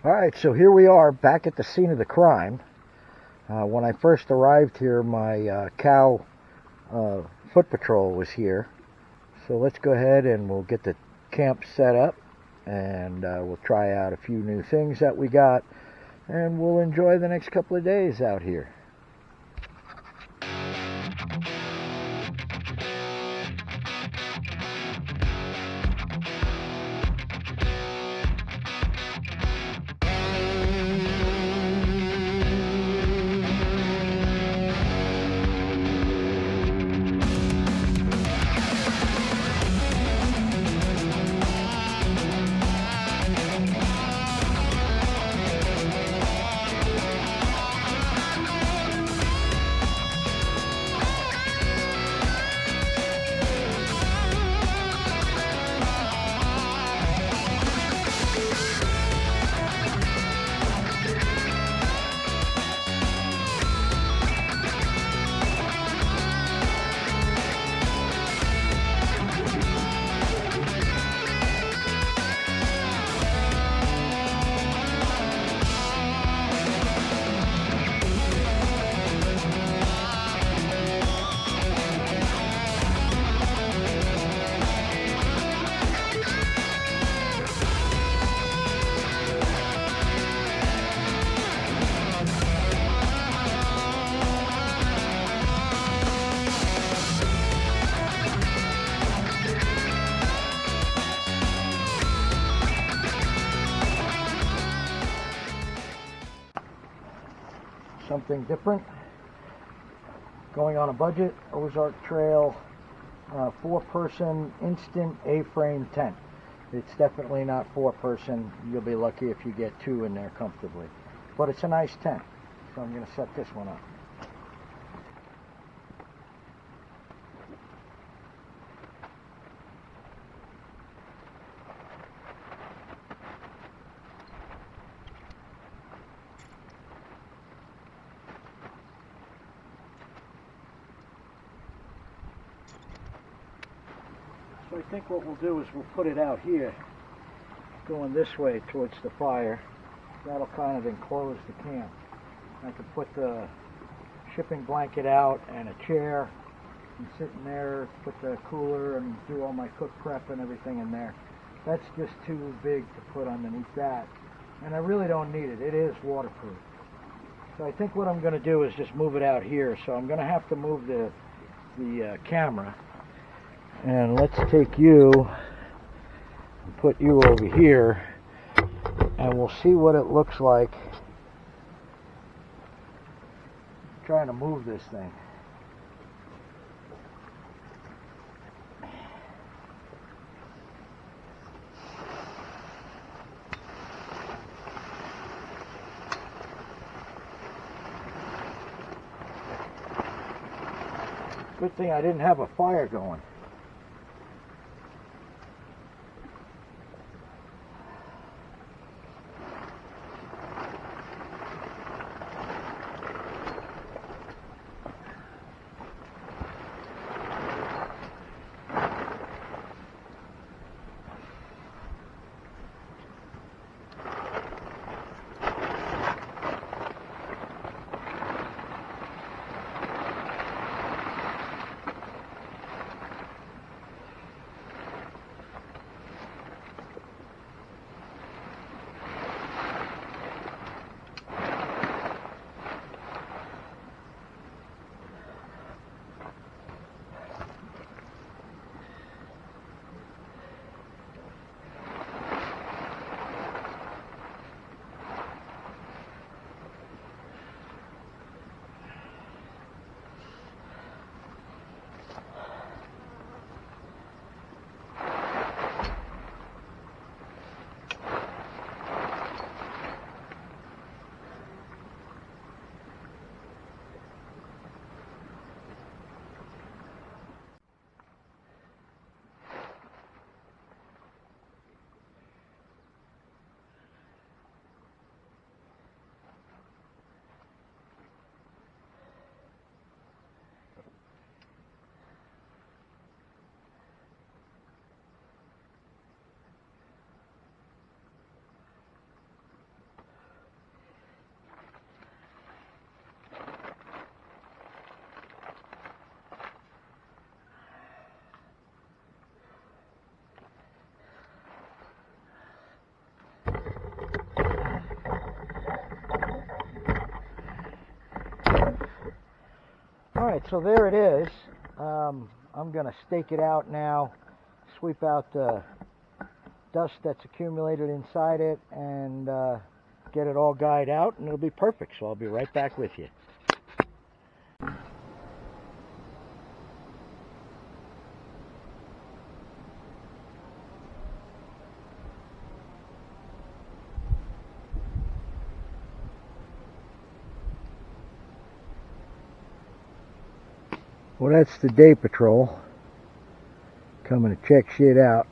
Alright, so here we are back at the scene of the crime. When I first arrived here, my cow foot patrol was here. So let's go ahead and we'll get the camp set up, and we'll try out a few new things that we got, and we'll enjoy the next couple of days out here. Something different, going on a budget, Ozark Trail, 4-person instant A-frame tent. It's definitely not 4-person. You'll be lucky if you get 2 in there comfortably. But it's a nice tent, so I'm going to set this one up. So I think what we'll do is we'll put it out here, going this way towards the fire. That'll kind of enclose the camp. I can put the shipping blanket out and a chair and sit in there, put the cooler and do all my cook prep and everything in there. That's just too big to put underneath that. And I really don't need it. It is waterproof. So I think what I'm going to do is just move it out here. So I'm going to have to move the camera. And let's take you and put you over here, and we'll see what it looks like trying to move this thing. Good thing I didn't have a fire going. Alright, so there it is. I'm going to stake it out now, sweep out the dust that's accumulated inside it, and get it all guyed out, and it'll be perfect. So I'll be right back with you. Well, that's the day patrol coming to check shit out.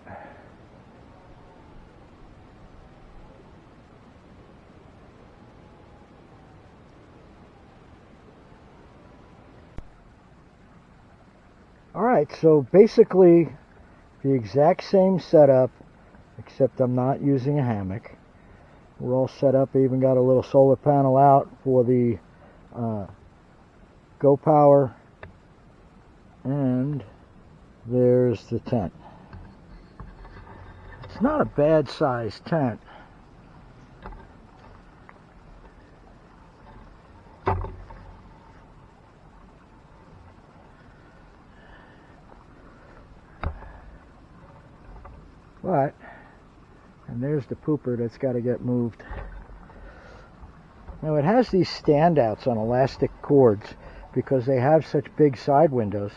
Alright, so basically the exact same setup, except I'm not using a hammock. We're all set up. I even got a little solar panel out for the Go Power. And there's the tent. It's not a bad sized tent. But, and there's the pooper that's got to get moved. Now it has these standouts on elastic cords because they have such big side windows.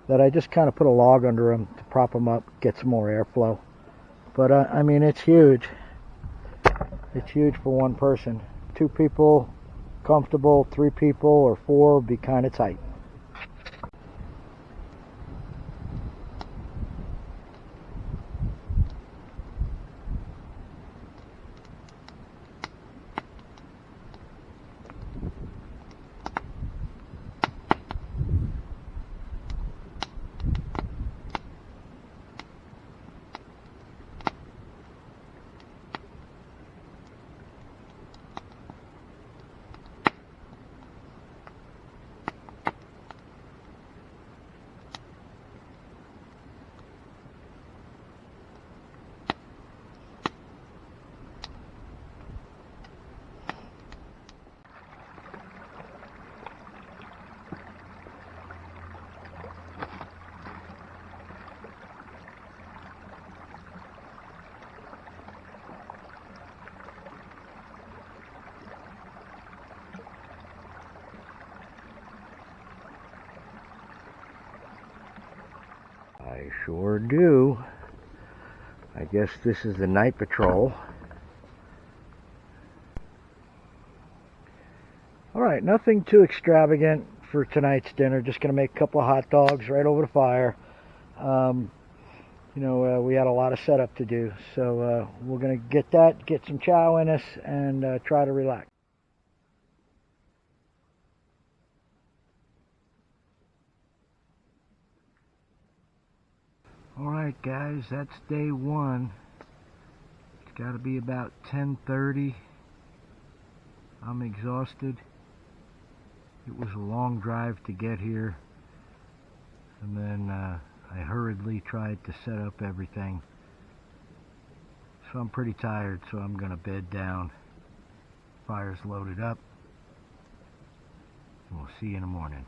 That I just kind of put a log under them to prop them up, get some more airflow. But I mean, it's huge. It's huge for one person. 2 people, comfortable. 3 people or 4 would be kind of tight. I sure do. I guess this is the night patrol. Alright, nothing too extravagant for tonight's dinner. Just going to make a couple of hot dogs right over the fire. We had a lot of setup to do. So we're going to get that, get some chow in us, and try to relax. Alright guys, that's day 1. It's got to be about 10:30. I'm exhausted. It was a long drive to get here. And then I hurriedly tried to set up everything. So I'm pretty tired, so I'm going to bed down. Fire's loaded up. And we'll see you in the morning.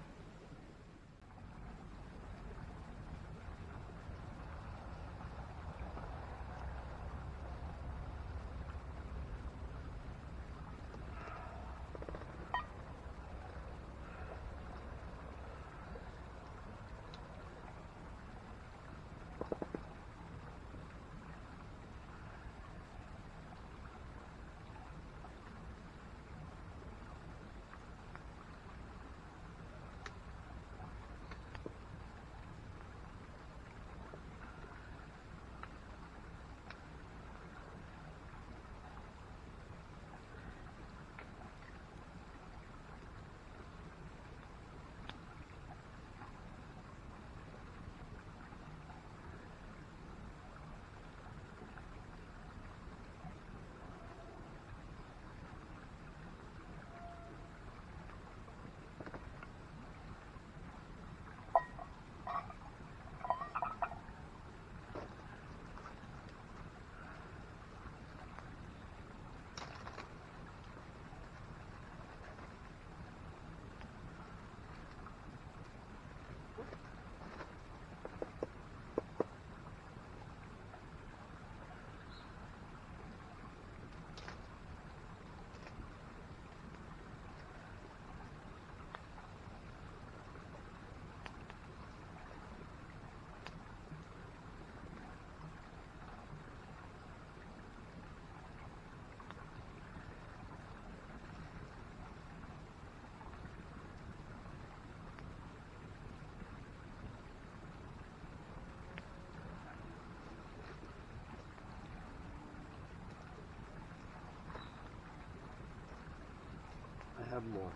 have more.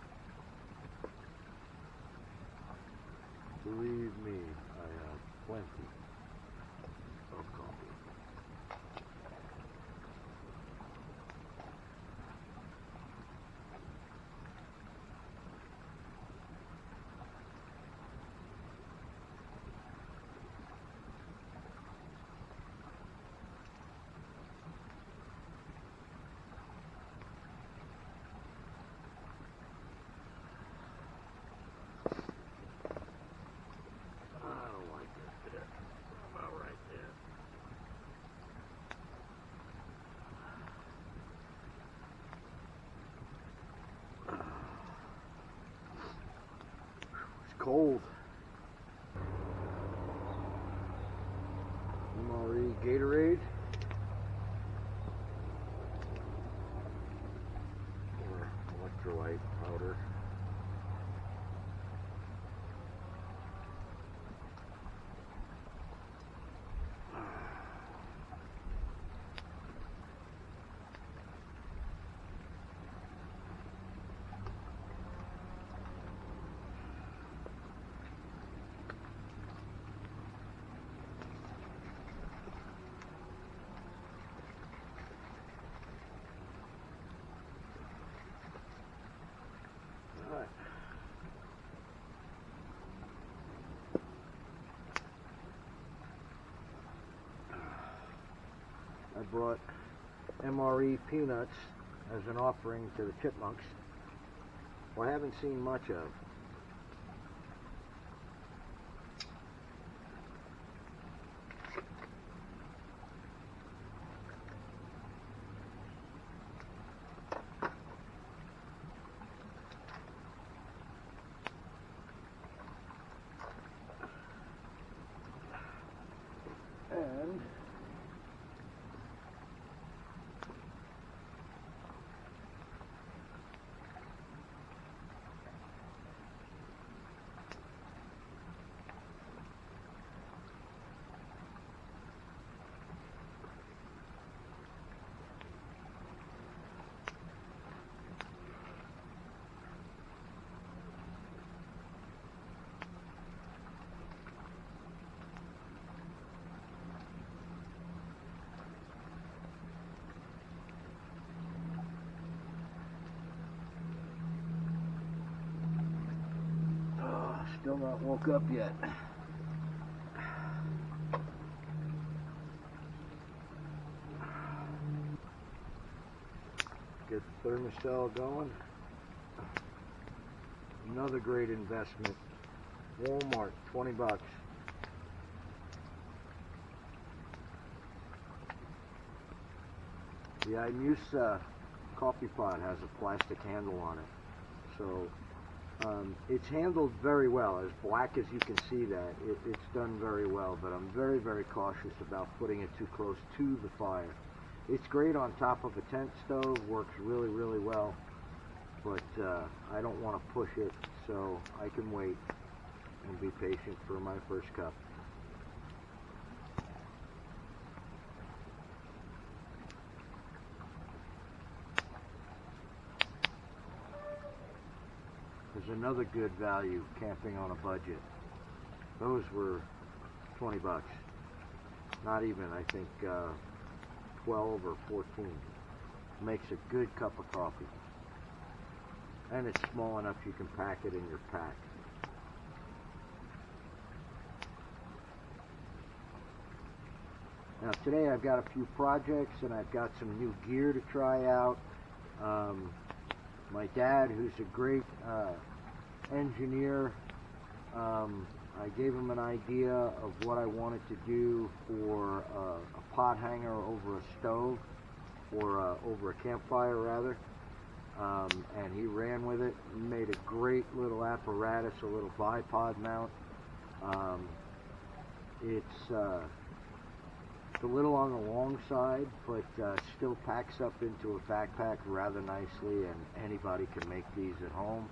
Believe me, I have plenty of coffee. Cold. MRE Gatorade or electrolyte powder. I brought MRE peanuts as an offering to the chipmunks, who I haven't seen much of. And still not woke up yet. Get the thermostat going. Another great investment. Walmart, 20 bucks. The Imusa coffee pot has a plastic handle on it, so it's handled very well. As black as you can see that, it's done very well, but I'm very, very cautious about putting it too close to the fire. It's great on top of a tent stove, works really, really well, but I don't want to push it, so I can wait and be patient for my first cup. There's another good value camping on a budget. Those were 20 bucks. Not even, I think, 12 or 14. Makes a good cup of coffee. And it's small enough you can pack it in your pack. Now today I've got a few projects and I've got some new gear to try out. My dad, who's a great engineer, I gave him an idea of what I wanted to do for a pot hanger over a stove, or over a campfire rather, and he ran with it and made a great little apparatus, a little bipod mount. It's a little on the long side, but still packs up into a backpack rather nicely, and anybody can make these at home.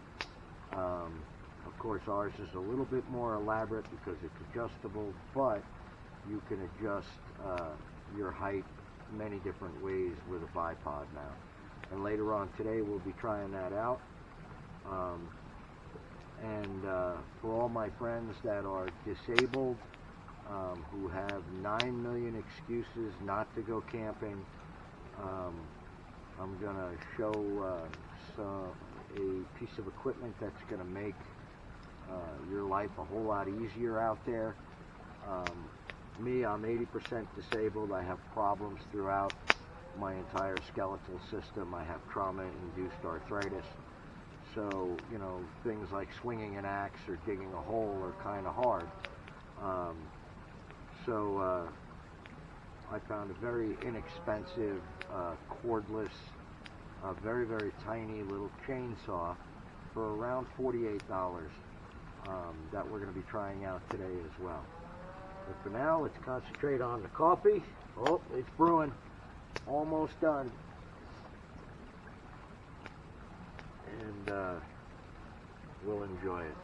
Of course, ours is a little bit more elaborate because it's adjustable, but you can adjust your height many different ways with a bipod mount. And later on today we'll be trying that out. For all my friends that are disabled, who have 9 million excuses not to go camping, I'm going to show a piece of equipment that's going to make your life a whole lot easier out there. Me, I'm 80% disabled. I have problems throughout my entire skeletal system. I have trauma-induced arthritis. So, you know, things like swinging an axe or digging a hole are kind of hard. I found a very inexpensive, cordless, very, very tiny little chainsaw for around $48 that we're going to be trying out today as well. But for now, let's concentrate on the coffee. Oh, it's brewing. Almost done. And we'll enjoy it.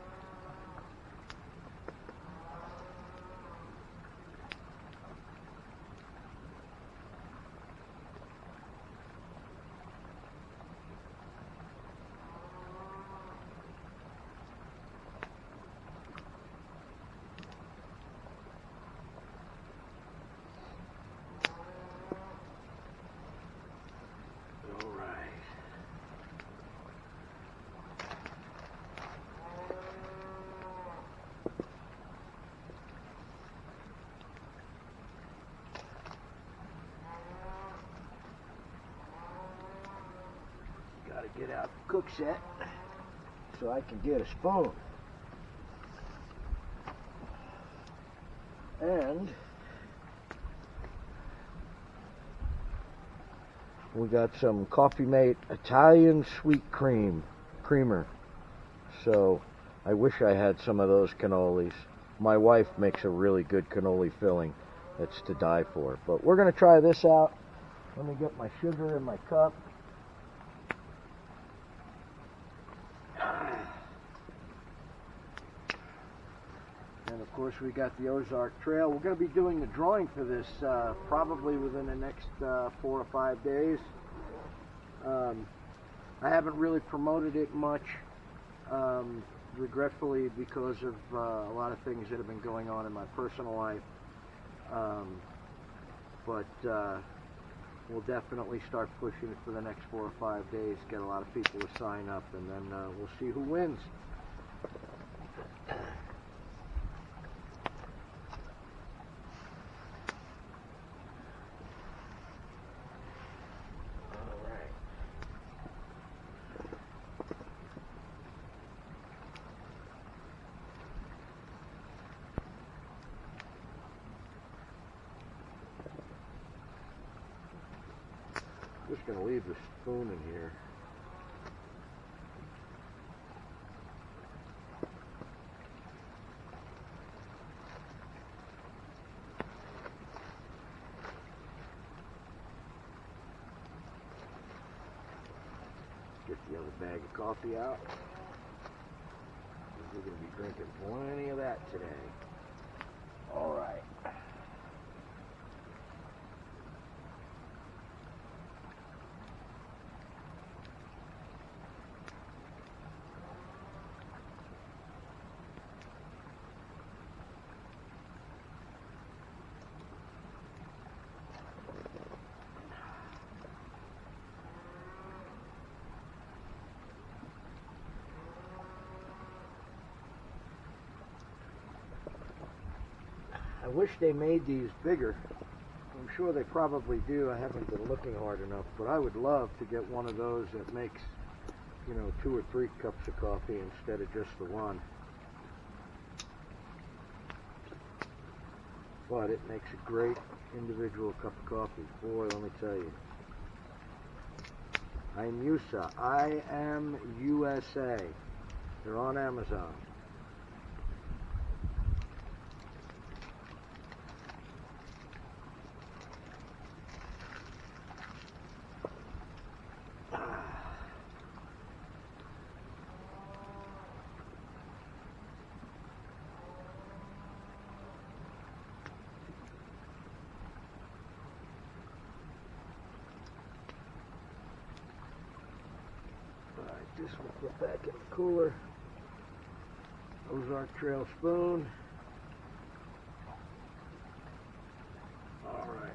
Get out the cook set so I can get a spoon. And we got some Coffee Mate Italian sweet creamer. So I wish I had some of those cannolis. My wife makes a really good cannoli filling that's to die for. But we're going to try this out. Let me get my sugar in my cup. And of course we got the Ozark Trail. We're going to be doing the drawing for this probably within the next 4 or 5 days. I haven't really promoted it much, regretfully, because of a lot of things that have been going on in my personal life. But we'll definitely start pushing it for the next 4 or 5 days, get a lot of people to sign up, and then we'll see who wins. Just going to leave the spoon in here. Get the other bag of coffee out. We're going to be drinking plenty of that today. All right. I wish they made these bigger. I'm sure they probably do. I haven't been looking hard enough, but I would love to get one of those that makes, 2 or 3 cups of coffee instead of just the one. But it makes a great individual cup of coffee. Boy, let me tell you. I'm USA. I am USA. They're on Amazon. This we'll put back in the cooler. Ozark Trail spoon. All right.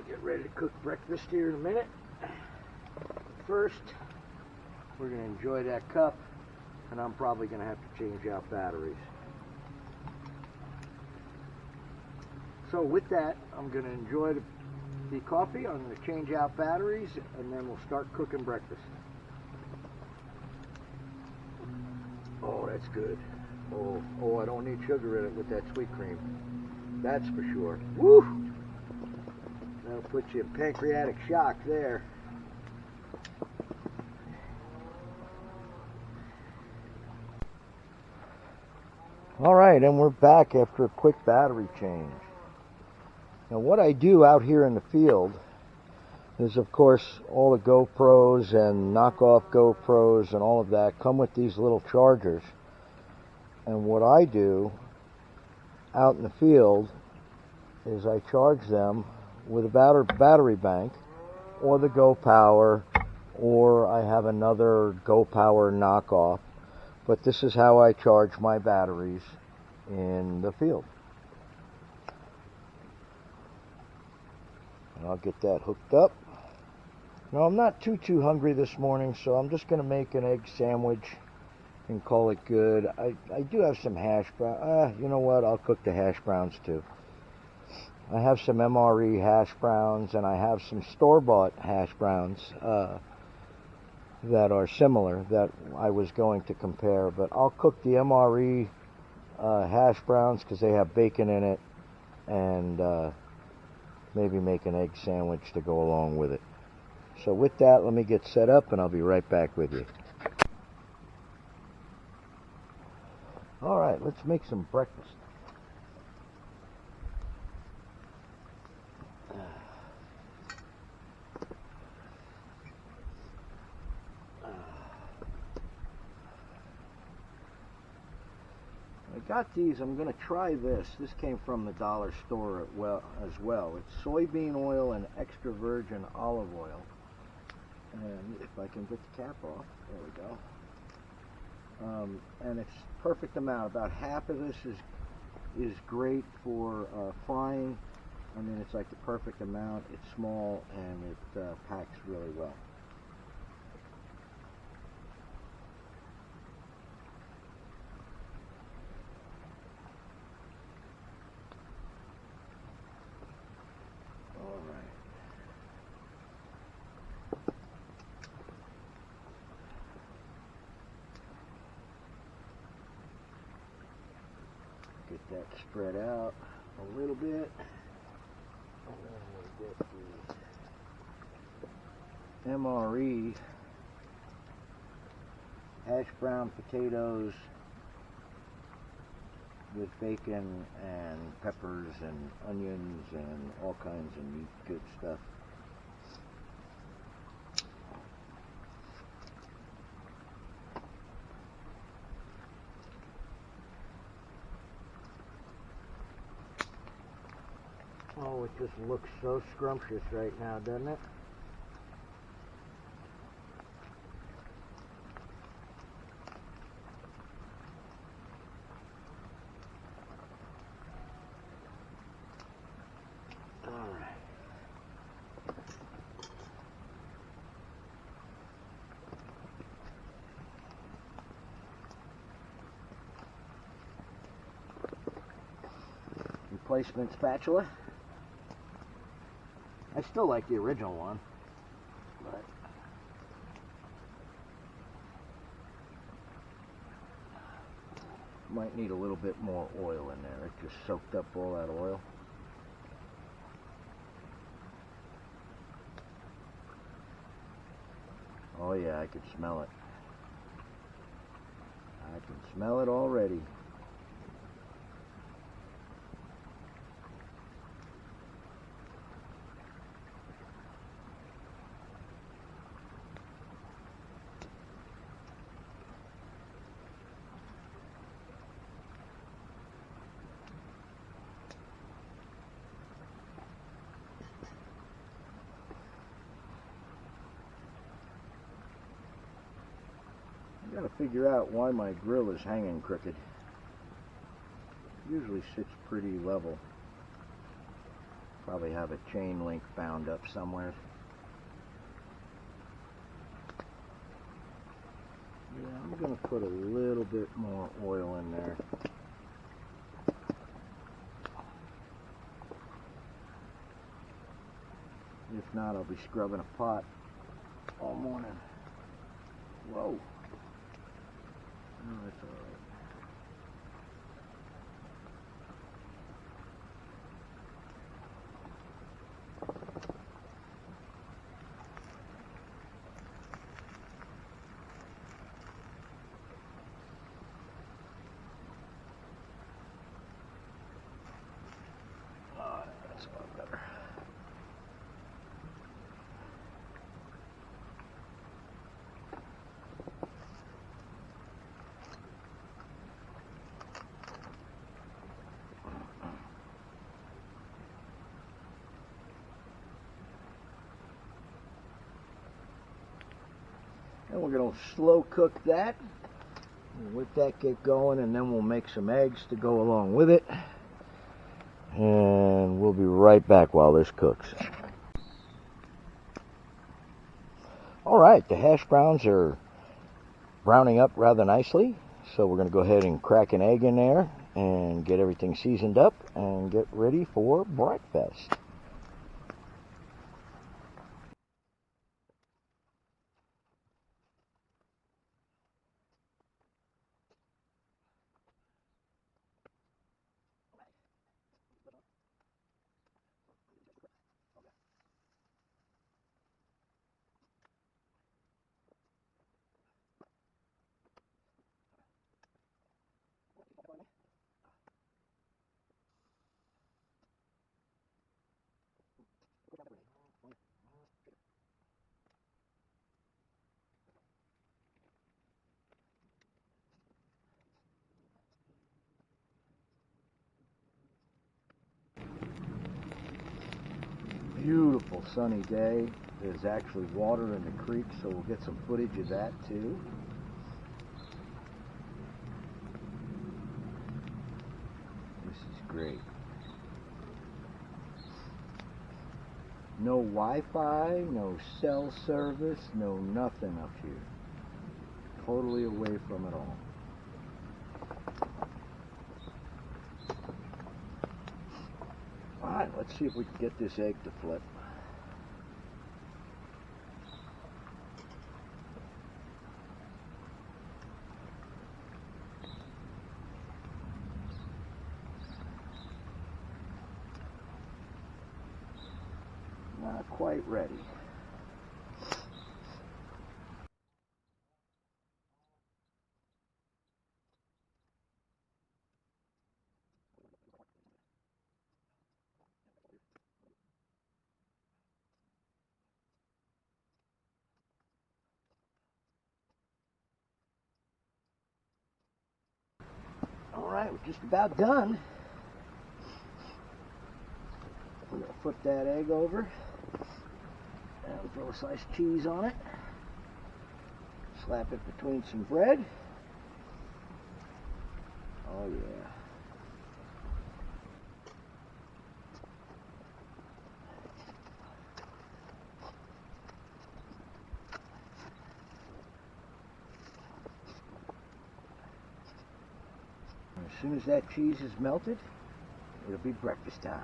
Get ready to cook breakfast here in a minute. First, we're going to enjoy that cup, and I'm probably going to have to change out batteries. So with that, I'm going to enjoy the coffee. I'm going to change out batteries, and then we'll start cooking breakfast. Oh, that's good. Oh, I don't need sugar in it with that sweet cream. That's for sure. Woo! That'll put you in pancreatic shock there. All right, and we're back after a quick battery change. Now what I do out here in the field is, of course, all the GoPros and knockoff GoPros and all of that come with these little chargers. And what I do out in the field is I charge them with a battery bank, or the GoPower, or I have another GoPower knockoff. But this is how I charge my batteries in the field. And I'll get that hooked up. Now I'm not too hungry this morning, so I'm just going to make an egg sandwich and call it good. I do have some hash browns. You know what? I'll cook the hash browns too. I have some MRE hash browns, and I have some store-bought hash browns that are similar that I was going to compare. But I'll cook the MRE hash browns because they have bacon in it, and maybe make an egg sandwich to go along with it. So with that, let me get set up, and I'll be right back with you. All right, let's make some breakfast. I got these. I'm going to try this. This came from the dollar store as well. It's soybean oil and extra virgin olive oil. And if I can get the cap off, there we go. And it's perfect amount. About half of this is great for frying. I mean, it's like the perfect amount. It's small and it packs really well. All right. Get that spread out a little bit. And then we'll get the MRE hash brown potatoes with bacon and peppers and onions and all kinds of neat good stuff. Oh, it just looks so scrumptious right now, doesn't it? All right. Replacement spatula. I still like the original one, but might need a little bit more oil in there. It just soaked up all that oil. Oh yeah, I could smell it. Smell it already. I gotta figure out why my grill is hanging crooked. Usually sits pretty level. Probably have a chain link bound up somewhere. Yeah, I'm gonna put a little bit more oil in there. If not, I'll be scrubbing a pot all morning. Whoa. No, that's all right. Oh, that's a lot better. And we're going to slow cook that. We'll let that get going, and then we'll make some eggs to go along with it. And we'll be right back while this cooks. Alright, the hash browns are browning up rather nicely. So we're going to go ahead and crack an egg in there and get everything seasoned up and get ready for breakfast. Beautiful sunny day. There's actually water in the creek, so we'll get some footage of that too. This is great. No Wi-Fi, no cell service, no nothing up here. Totally away from it all. Alright, let's see if we can get this egg to flip. Not quite ready. Alright, we're just about done. We're going to flip that egg over and throw a slice of cheese on it. Slap it between some bread. Oh yeah. As soon as that cheese is melted, it'll be breakfast time.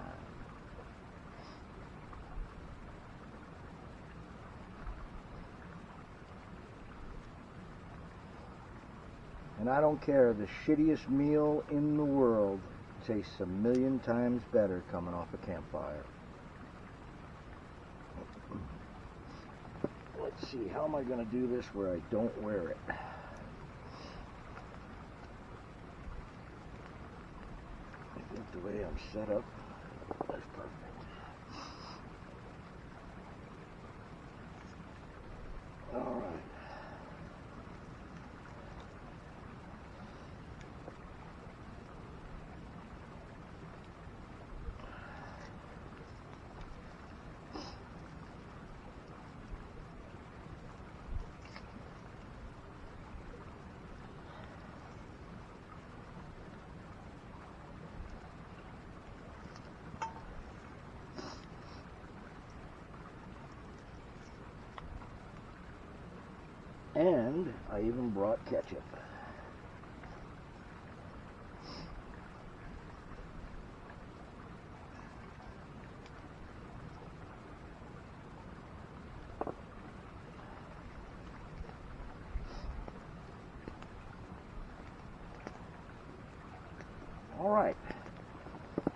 And I don't care, the shittiest meal in the world tastes a million times better coming off a campfire. Let's see, how am I going to do this where I don't wear it? the way I'm set up. That's perfect. All right. And I even brought ketchup. All right,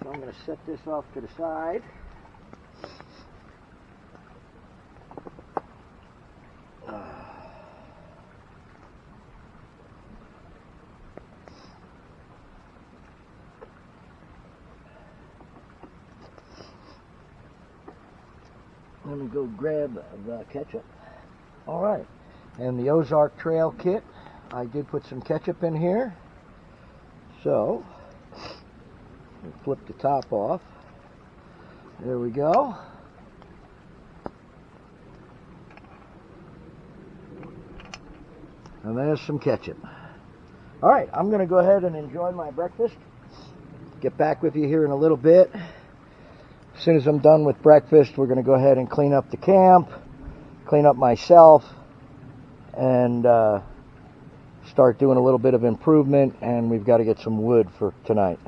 so I'm going to set this off to the side. Let me go grab the ketchup. All right, and the Ozark Trail kit, I did put some ketchup in here. So, flip the top off. There we go. And there's some ketchup. All right, I'm going to go ahead and enjoy my breakfast. Get back with you here in a little bit. As soon as I'm done with breakfast, we're going to go ahead and clean up the camp, clean up myself, and start doing a little bit of improvement, and we've got to get some wood for tonight.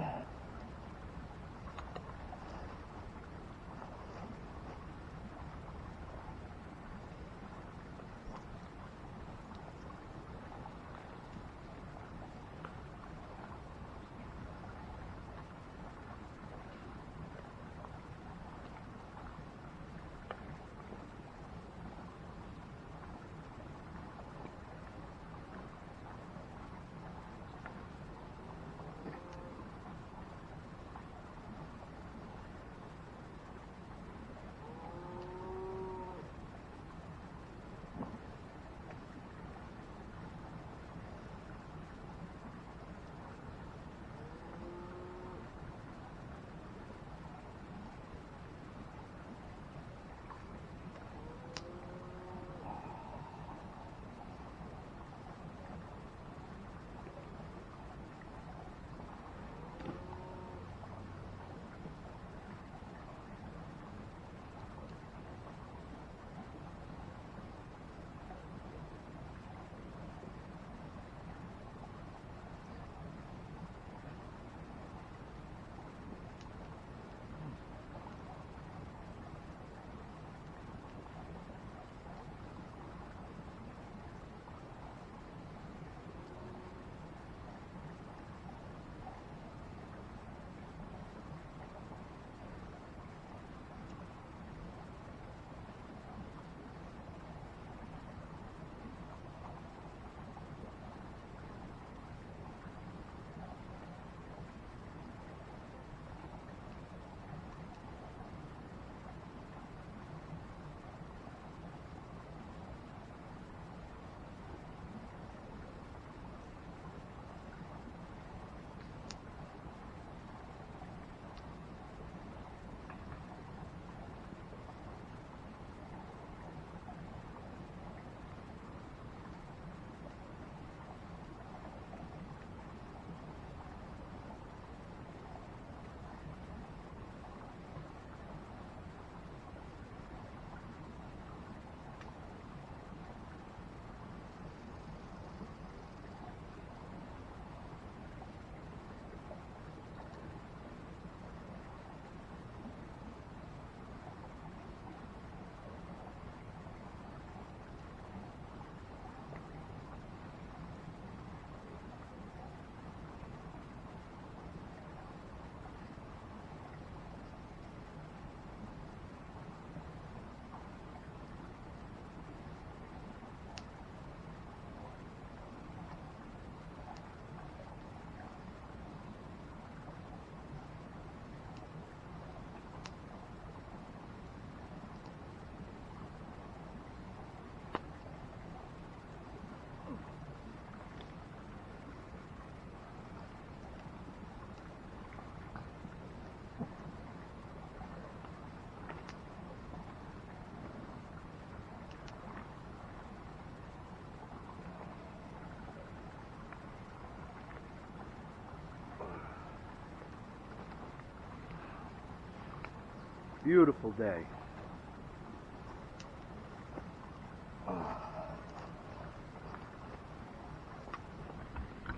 Beautiful day.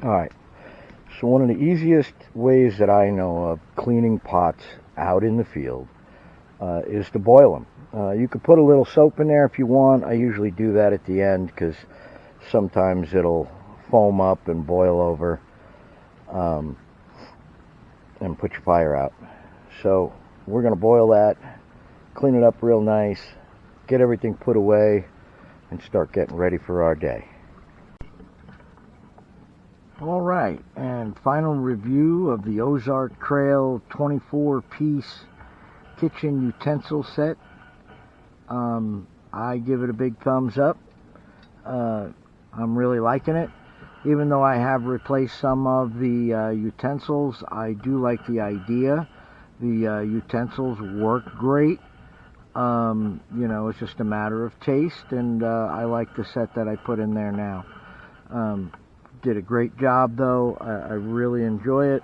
Alright, so one of the easiest ways that I know of cleaning pots out in the field is to boil them. You could put a little soap in there if you want. I usually do that at the end because sometimes it'll foam up and boil over and put your fire out. So we're going to boil that, clean it up real nice, get everything put away, and start getting ready for our day. All right, and final review of the Ozark Trail 24-piece kitchen utensil set. I give it a big thumbs up. I'm really liking it. Even though I have replaced some of the utensils, I do like the idea. The utensils work great. You know, it's just a matter of taste, and I like the set that I put in there now. Did a great job, though. I really enjoy it,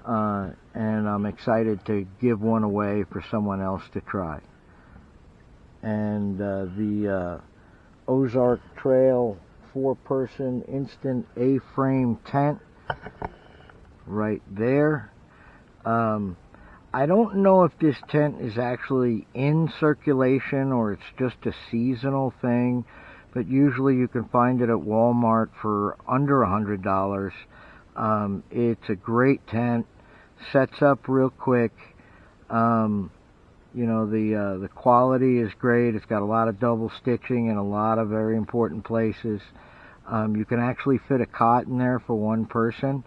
and I'm excited to give one away for someone else to try. And the Ozark Trail 4-person instant A-frame tent right there. I don't know if this tent is actually in circulation or it's just a seasonal thing, but usually you can find it at Walmart for under $100. It's a great tent, sets up real quick. You know, the quality is great. It's got a lot of double stitching in a lot of very important places. You can actually fit a cot in there for one person,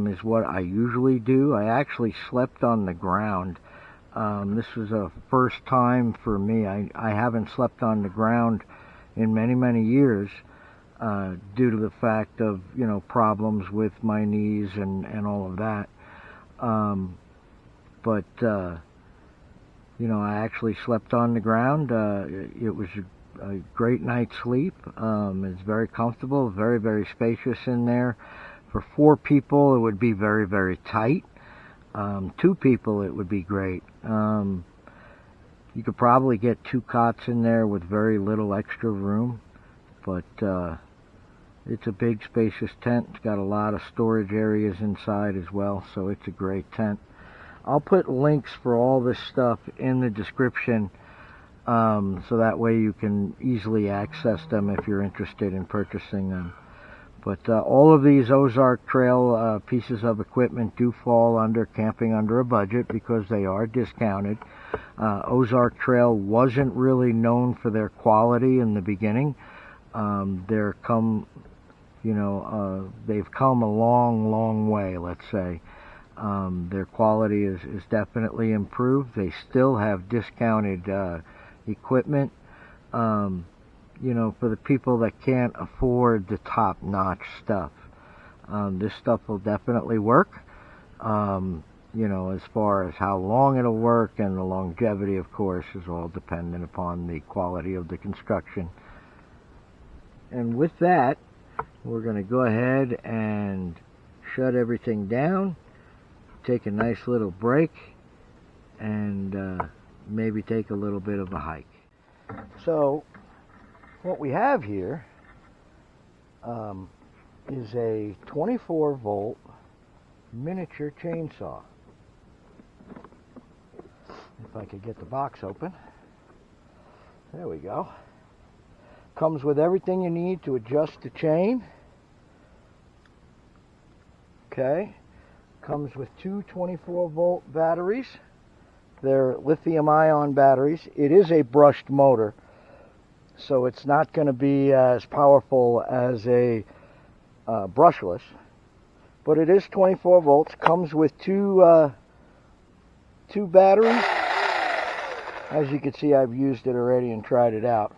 is what I usually do. I actually slept on the ground. This was a first time for me. I haven't slept on the ground in many, many years due to the fact of, you know, problems with my knees and all of that. You know, I actually slept on the ground. It was a great night's sleep. It's very comfortable, very, very spacious in there. For 4 people, it would be very, very tight. 2 people, it would be great. You could probably get 2 cots in there with very little extra room, but it's a big, spacious tent. It's got a lot of storage areas inside as well, so it's a great tent. I'll put links for all this stuff in the description, so that way you can easily access them if you're interested in purchasing them. But all of these Ozark Trail pieces of equipment do fall under camping under a budget because they are discounted. Ozark Trail wasn't really known for their quality in the beginning. They've come a long, long way, let's say. Their quality is definitely improved. They still have discounted equipment. You know, for the people that can't afford the top-notch stuff. This stuff will definitely work. You know, as far as how long it'll work and the longevity, of course, is all dependent upon the quality of the construction. And with that, we're going to go ahead and shut everything down, take a nice little break, and maybe take a little bit of a hike. So, what we have here is a 24-volt miniature chainsaw. If I could get the box open. There we go. Comes with everything you need to adjust the chain. Okay. Comes with 2 24-volt batteries. They're lithium-ion batteries. It is a brushed motor, so it's not going to be as powerful as a brushless, but it is 24 volts. Comes with two batteries. As you can see, I've used it already and tried it out,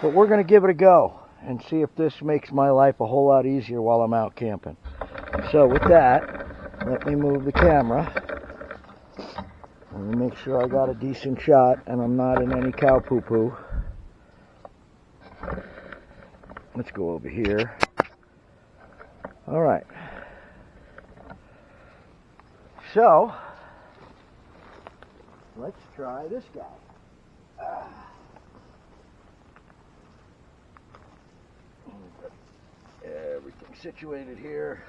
but we're going to give it a go and see if this makes my life a whole lot easier while I'm out camping. So with that, let me move the camera. Let me make sure I got a decent shot and I'm not in any cow poo-poo. Let's go over here. All right. So, Let's try this guy. Everything situated here.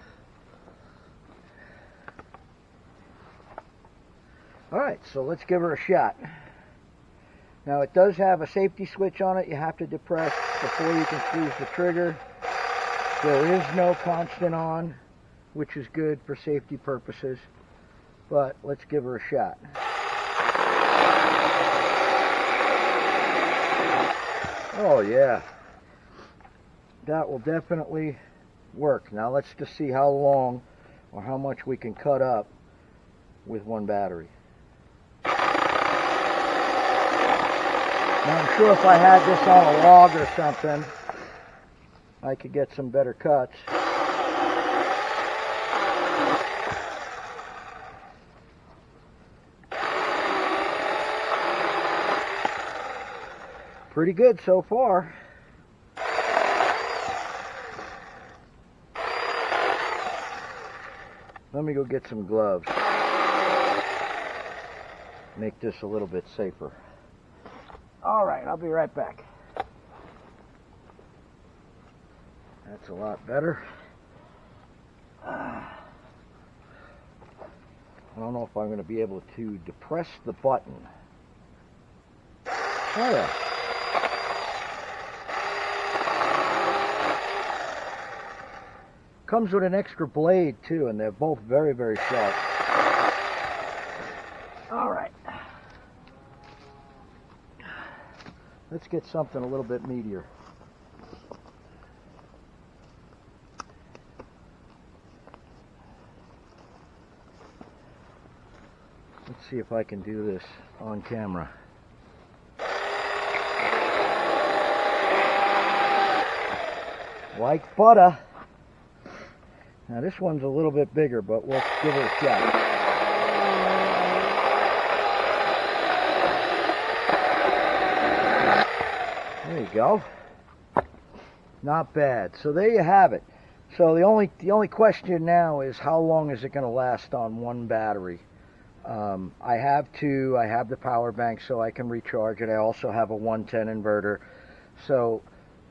Alright, so let's give her a shot. Now it does have a safety switch on it you have to depress before you can squeeze the trigger. There is no constant on, which is good for safety purposes, but let's give her a shot. Oh yeah, that will definitely work. Now let's just see how long or how much we can cut up with one battery. Now I'm sure if I had this on a log or something, I could get some better cuts. Pretty good so far. Let me go get some gloves. Make this a little bit safer. All right, I'll be right back. That's a lot better. I don't know if I'm going to be able to depress the button. Oh yeah. Comes with an extra blade too, and they're both very, very sharp. All right. Let's get something a little bit meatier. Let's see if I can do this on camera. Like butter. Now this one's a little bit bigger, but we'll give it a shot. There you go. Not bad. So there you have it. So the only question now is how long is it going to last on one battery? I have two. I have the power bank so I can recharge it. I also have a 110 inverter. So,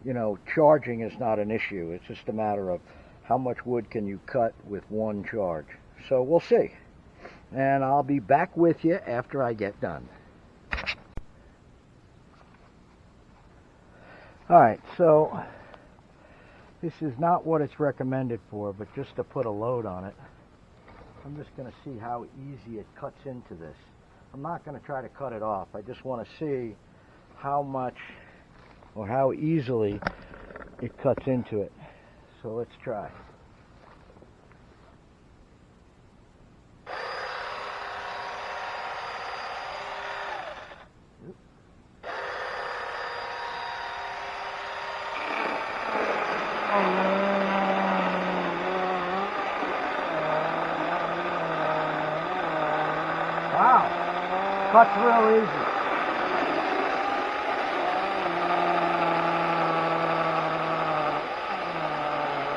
you know, charging is not an issue. It's just a matter of how much wood can you cut with one charge. So we'll see. And I'll be back with you after I get done. Alright, so this is not what it's recommended for, but just to put a load on it. I'm just going to see how easy it cuts into this. I'm not going to try to cut it off. I just want to see how much or how easily it cuts into it. So let's try. Wow, cuts real easy.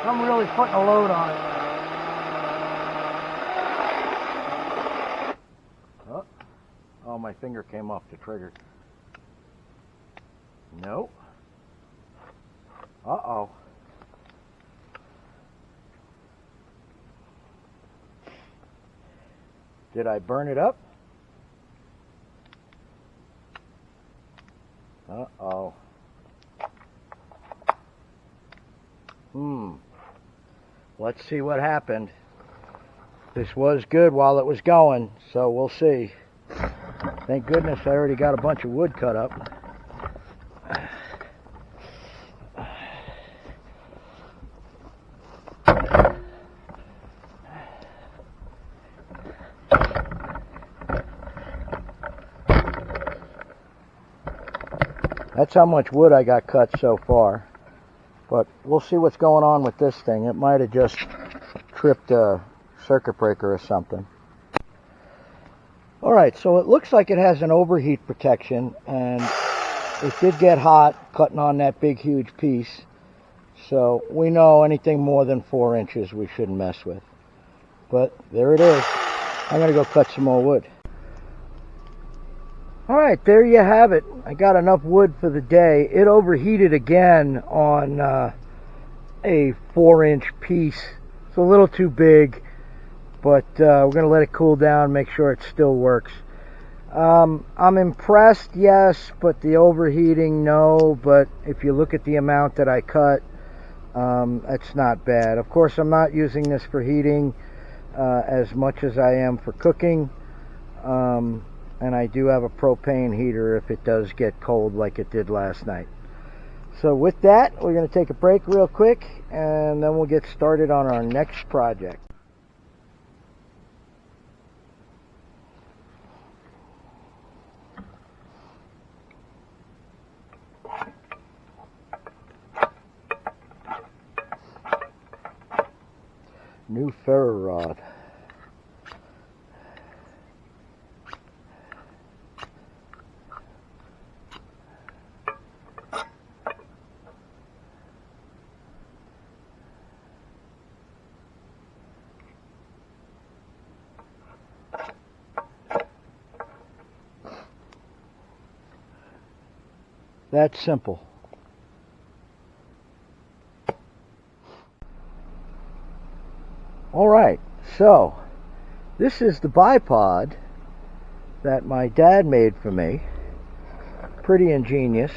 I'm really putting a load on it. Oh, my finger came off the trigger. Nope. Uh-oh. Did I burn it up? Uh-oh. Let's see what happened. This was good while it was going, so we'll see. Thank goodness I already got a bunch of wood cut up. That's how much wood I got cut so far. But we'll see what's going on with this thing. It might have just tripped a circuit breaker or something. Alright, so it looks like it has an overheat protection, and it did get hot cutting on that big huge piece. So we know anything more than 4 inches we shouldn't mess with. But there it is. I'm going to go cut some more wood. Alright, there you have it. I got enough wood for the day. It overheated again on a 4-inch piece. It's a little too big, but we're going to let it cool down, make sure it still works. I'm impressed, yes, but the overheating, no. But if you look at the amount that I cut, it's not bad. Of course, I'm not using this for heating as much as I am for cooking. And I do have a propane heater if it does get cold like it did last night. So with that, we're going to take a break real quick, and then we'll get started on our next project. New ferro rod. That's simple. Alright, so this is the bipod that my dad made for me. Pretty ingenious.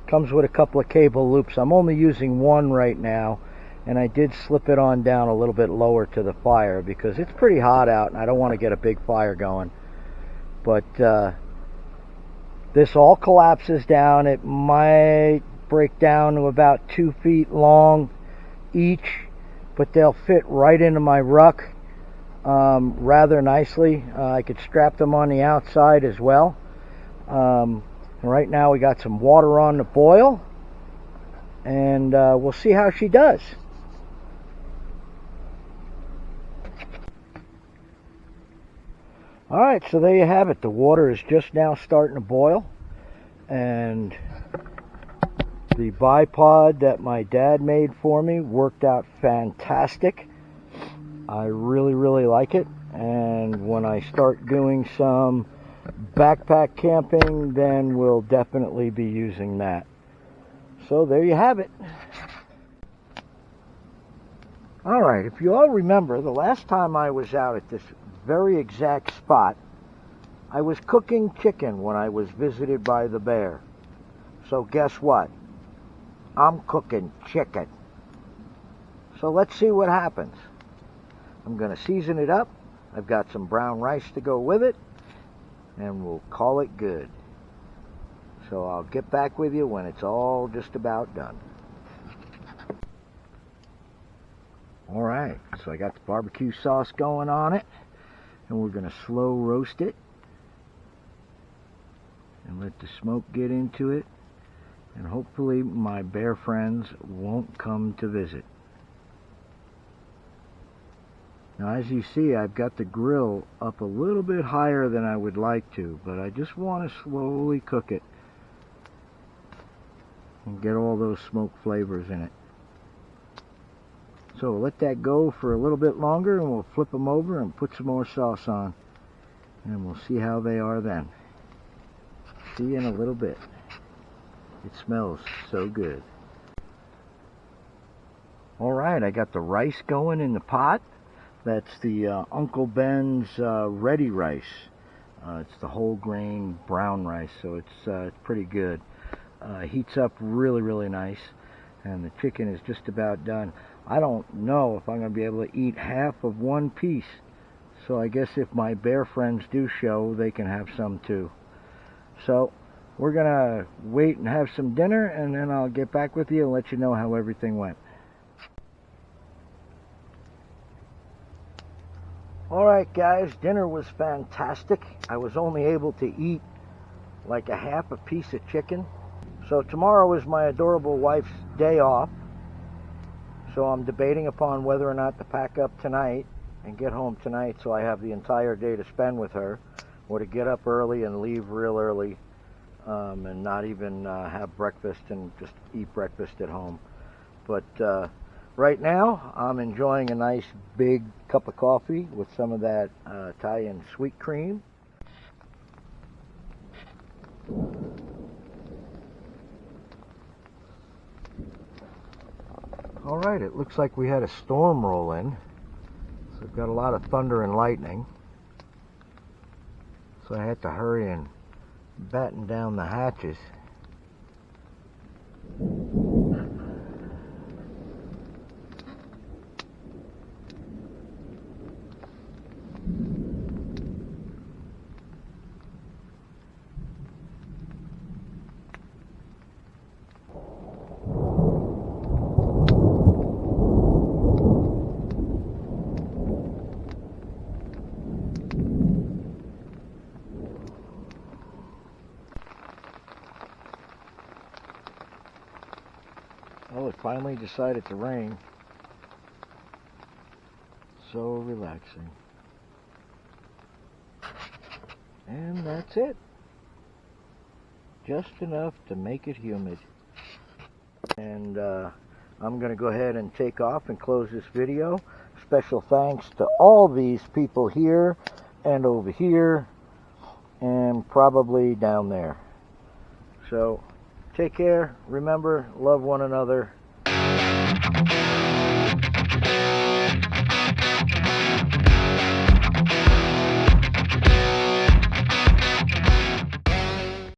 Comes with a couple of cable loops. I'm only using one right now, and I did slip it on down a little bit lower to the fire because it's pretty hot out and I don't want to get a big fire going. But this all collapses down. It might break down to about 2 feet long each, but they'll fit right into my ruck rather nicely. I could strap them on the outside as well. Right now we got some water on the boil, and we'll see how she does. Alright, so there you have it. The water is just now starting to boil, and the bipod that my dad made for me worked out fantastic. I really like it, and when I start doing some backpack camping, then we'll definitely be using that. So there you have it. Alright, if you all remember, the last time I was out at this very exact spot, I was cooking chicken when I was visited by the bear. So guess what? I'm cooking chicken. So let's see what happens. I'm going to season it up. I've got some brown rice to go with it, and we'll call it good. So I'll get back with you when it's all just about done. Alright, so I got the barbecue sauce going on it, and we're going to slow roast it and let the smoke get into it, and hopefully my bear friends won't come to visit. Now, as you see, I've got the grill up a little bit higher than I would like to, but I just want to slowly cook it and get all those smoke flavors in it. So we'll let that go for a little bit longer, and we'll flip them over and put some more sauce on, and we'll see how they are then. See you in a little bit. It smells so good. Alright, I got the rice going in the pot. That's the Uncle Ben's ready rice. It's the whole grain brown rice, so it's pretty good. Heats up really nice, and the chicken is just about done. I don't know if I'm going to be able to eat half of one piece, so I guess if my bear friends do show, they can have some too. So we're going to wait and have some dinner, and then I'll get back with you and let you know how everything went. Alright guys, dinner was fantastic. I was only able to eat like a half a piece of chicken. So tomorrow is my adorable wife's day off. So I'm debating upon whether or not to pack up tonight and get home tonight so I have the entire day to spend with her, or to get up early and leave real early and not even have breakfast and just eat breakfast at home. But right now I'm enjoying a nice big cup of coffee with some of that Italian sweet cream. All right, it looks like we had a storm roll in. So we've got a lot of thunder and lightning. So I had to hurry and batten down the hatches. Oh, it finally decided to rain. So relaxing. And that's it. Just enough to make it humid. And I'm going to go ahead and take off and close this video. Special thanks to all these people here and over here and probably down there. So take care. Remember, love one another.